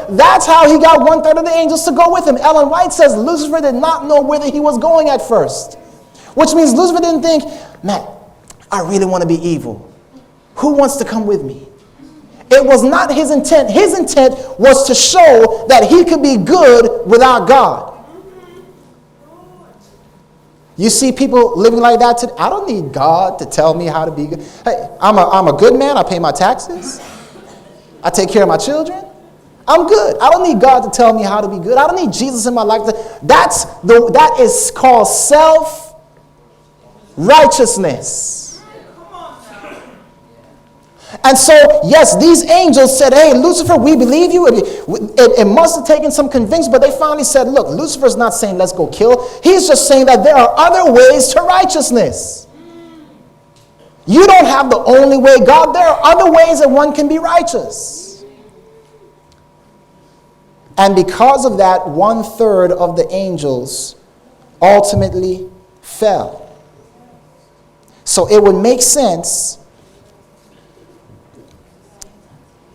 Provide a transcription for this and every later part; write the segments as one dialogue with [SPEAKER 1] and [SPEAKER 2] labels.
[SPEAKER 1] That's how he got 1/3 of the angels to go with him. Ellen White says Lucifer did not know where he was going at first. Which means Lucifer didn't think, man, I really want to be evil. Who wants to come with me? It was not his intent. His intent was to show that he could be good without God. You see people living like that today. I don't need God to tell me how to be good. Hey, I'm a good man. I pay my taxes. I take care of my children. I'm good. I don't need God to tell me how to be good. I don't need Jesus in my life. That is called self-righteousness. And so, yes, these angels said, hey, Lucifer, we believe you. It must have taken some convincing, but they finally said, look, Lucifer's not saying let's go kill. He's just saying that there are other ways to righteousness. You don't have the only way, God. There are other ways that one can be righteous. And because of that, 1/3 of the angels ultimately fell. So it would make sense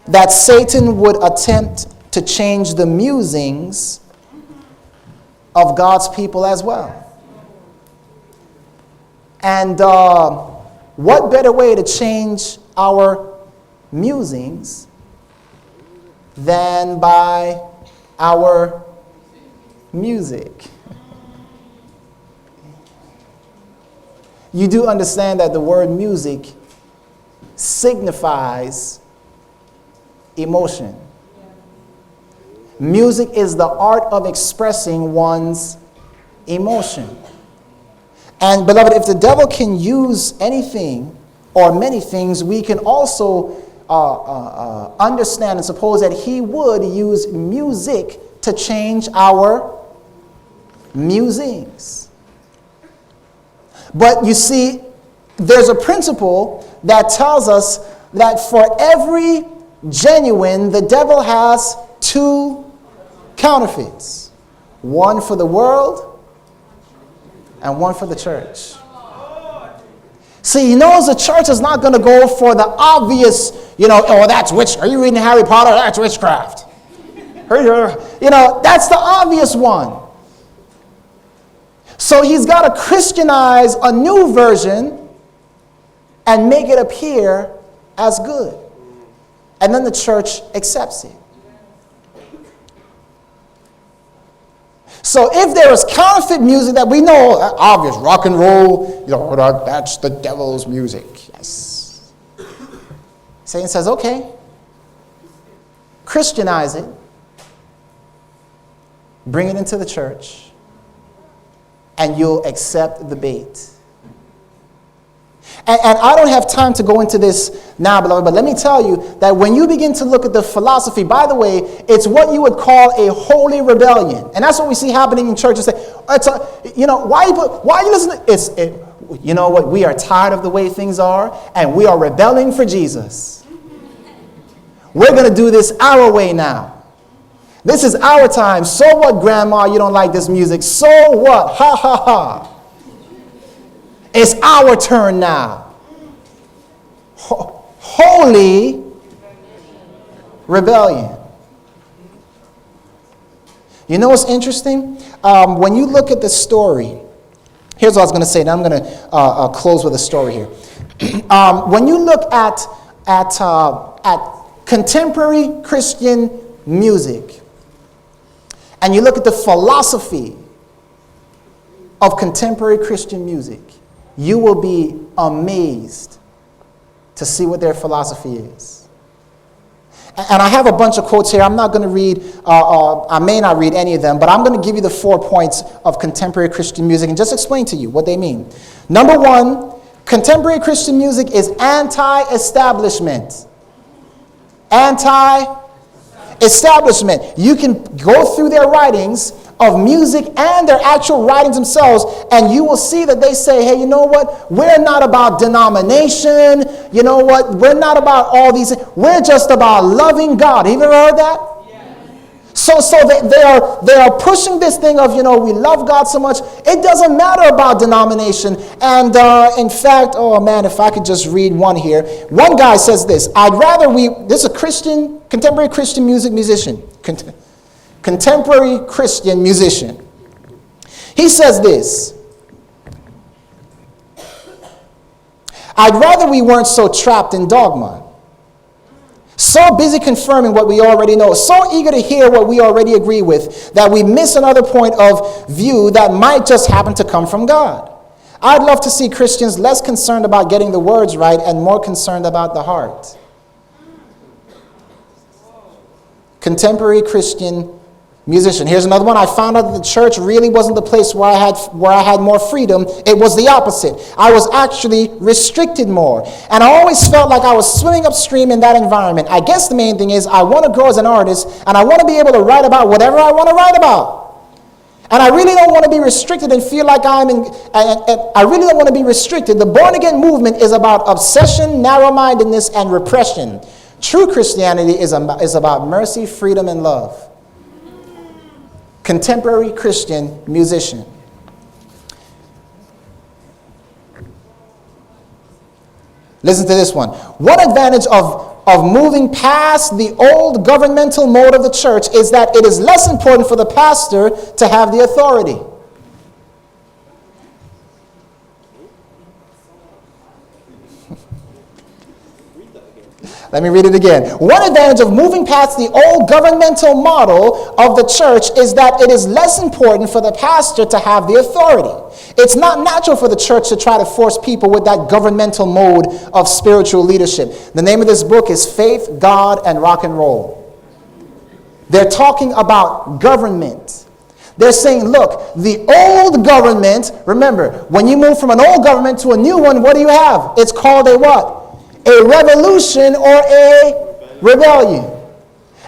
[SPEAKER 1] that Satan would attempt to change the musings of God's people as well. And what better way to change our musings than by our music? You do understand that the word music signifies emotion. Music is the art of expressing one's emotion. And beloved, if the devil can use anything or many things, we can also understand and suppose that he would use music to change our musings. But you see, there's a principle that tells us that for every genuine, the devil has 2 counterfeits. One for the world and one for the church. See, he knows the church is not going to go for the obvious, oh, that's witchcraft. Are you reading Harry Potter? That's witchcraft. That's the obvious one. So he's got to Christianize a new version and make it appear as good. And then the church accepts it. So if there is counterfeit music that we know, obvious, rock and roll, that's the devil's music. Yes. Satan says, okay, Christianize it, bring it into the church, and you'll accept the bait. And I don't have time to go into this now, beloved, but let me tell you that when you begin to look at the philosophy, by the way, it's what you would call a holy rebellion. And that's what we see happening in churches. Why are you listening? You know what? We are tired of the way things are, and we are rebelling for Jesus. We're going to do this our way now. This is our time. So what, Grandma? You don't like this music. So what? Ha, ha, ha. It's our turn now. Holy rebellion. You know what's interesting? When you look at the story, here's what I was going to say. Now I'm going to close with a story here. When you look at contemporary Christian music, and you look at the philosophy of contemporary Christian music, you will be amazed to see what their philosophy is. And I have a bunch of quotes here. I'm not going to read, I may not read any of them, but I'm going to give you the 4 points of contemporary Christian music and just explain to you what they mean. Number 1, contemporary Christian music is anti-establishment. Anti-establishment. You can go through their writings of music and their actual writings themselves, and you will see that they say, hey, you know what? We're not about denomination. You know what? We're not about all these. We're just about loving God. Have you ever heard that? Yes. They are pushing this thing of, we love God so much. It doesn't matter about denomination. And in fact, oh man, if I could just read one here. One guy says this: this is a Christian, contemporary Christian musician. Contemporary Christian musician. He says this: I'd rather we weren't so trapped in dogma, so busy confirming what we already know, so eager to hear what we already agree with, that we miss another point of view that might just happen to come from God. I'd love to see Christians less concerned about getting the words right and more concerned about the heart. Contemporary Christian musician. Here's another one. I found out that the church really wasn't the place where I had more freedom. It was the opposite. I was actually restricted more. And I always felt like I was swimming upstream in that environment. I guess the main thing is I want to grow as an artist, and I want to be able to write about whatever I want to write about. And I really don't want to be restricted and feel like I really don't want to be restricted. The born-again movement is about obsession, narrow-mindedness, and repression. True Christianity is about mercy, freedom, and love. Contemporary Christian musician. Listen to this one. One advantage of moving past the old governmental mode of the church is that it is less important for the pastor to have the authority. Let me read it again. One advantage of moving past the old governmental model of the church is that it is less important for the pastor to have the authority. It's not natural for the church to try to force people with that governmental mode of spiritual leadership. The name of this book is Faith, God, and Rock and Roll. They're talking about government. They're saying, look, the old government, remember, when you move from an old government to a new one, what do you have? It's called a what? A revolution or a rebellion.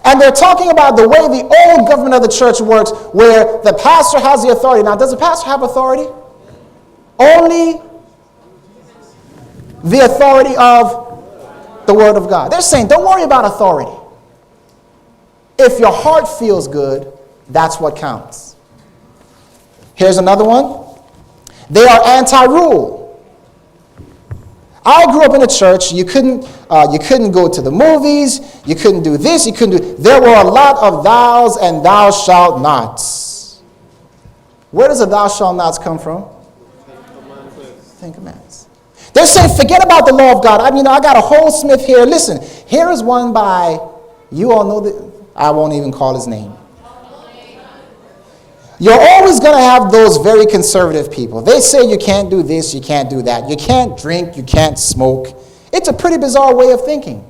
[SPEAKER 1] And they're talking about the way the old government of the church works, where the pastor has the authority. Now, does the pastor have authority? Only the authority of the Word of God. They're saying, don't worry about authority. If your heart feels good, that's what counts. Here's another one. They are anti-rule. I grew up in a church. You couldn't go to the movies. You couldn't do this. You couldn't do. There were a lot of thous and thou shalt nots. Where does the thou shalt nots come from? Ten Commandments. They're saying, forget about the law of God. I got a whole Smith here. Listen, here is one by, you all know that, I won't even call his name. You're always going to have those very conservative people. They say you can't do this, you can't do that. You can't drink, you can't smoke. It's a pretty bizarre way of thinking.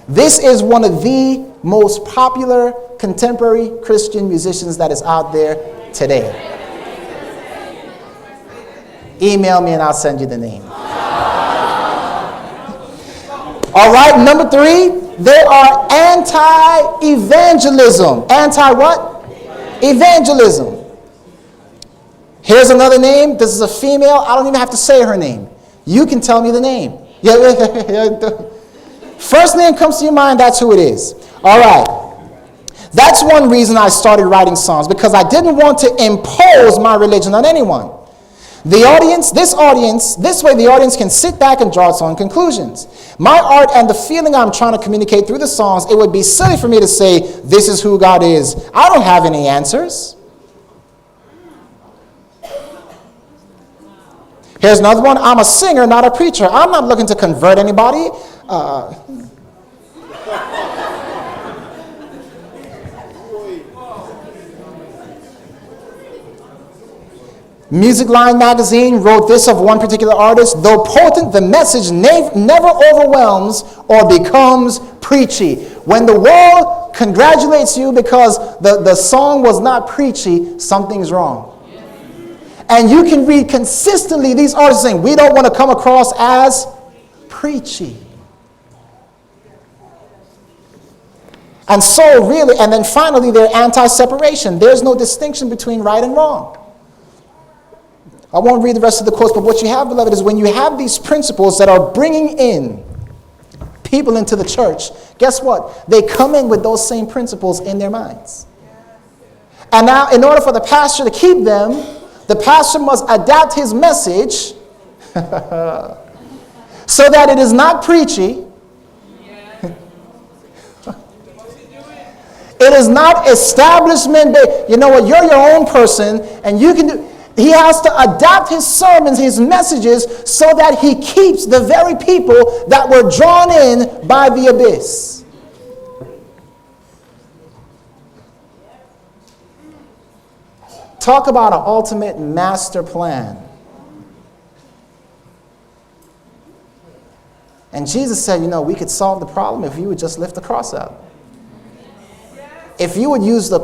[SPEAKER 1] This is one of the most popular contemporary Christian musicians that is out there today. Email me and I'll send you the name. All right, number 3. They are anti-evangelism. Anti what? Evangelism. Here's another name. This is a female. I don't even have to say her name. You can tell me the name. First name comes to your mind, that's who it is. All right. That's one reason I started writing songs, because I didn't want to impose my religion on anyone. This way the audience can sit back and draw its own conclusions. My art and the feeling I'm trying to communicate through the songs, it would be silly for me to say, this is who God is. I don't have any answers. Here's another one. I'm a singer, not a preacher. I'm not looking to convert anybody. Music Line magazine wrote this of one particular artist: though potent, the message never overwhelms or becomes preachy. When the world congratulates you because the song was not preachy, something's wrong. And you can read consistently these artists saying, we don't want to come across as preachy. And so really, and then finally, they're anti-separation. There's no distinction between right and wrong. I won't read the rest of the quotes, but what you have, beloved, is when you have these principles that are bringing in people into the church, guess what? They come in with those same principles in their minds. And now, in order for the pastor to keep them, the pastor must adapt his message so that it is not preachy. It is not establishment. You know what? You're your own person, and you can do. He has to adapt his sermons, his messages, so that he keeps the very people that were drawn in by the abyss. Talk about an ultimate master plan. And Jesus said, you know, we could solve the problem if you would just lift the cross up. If you would use the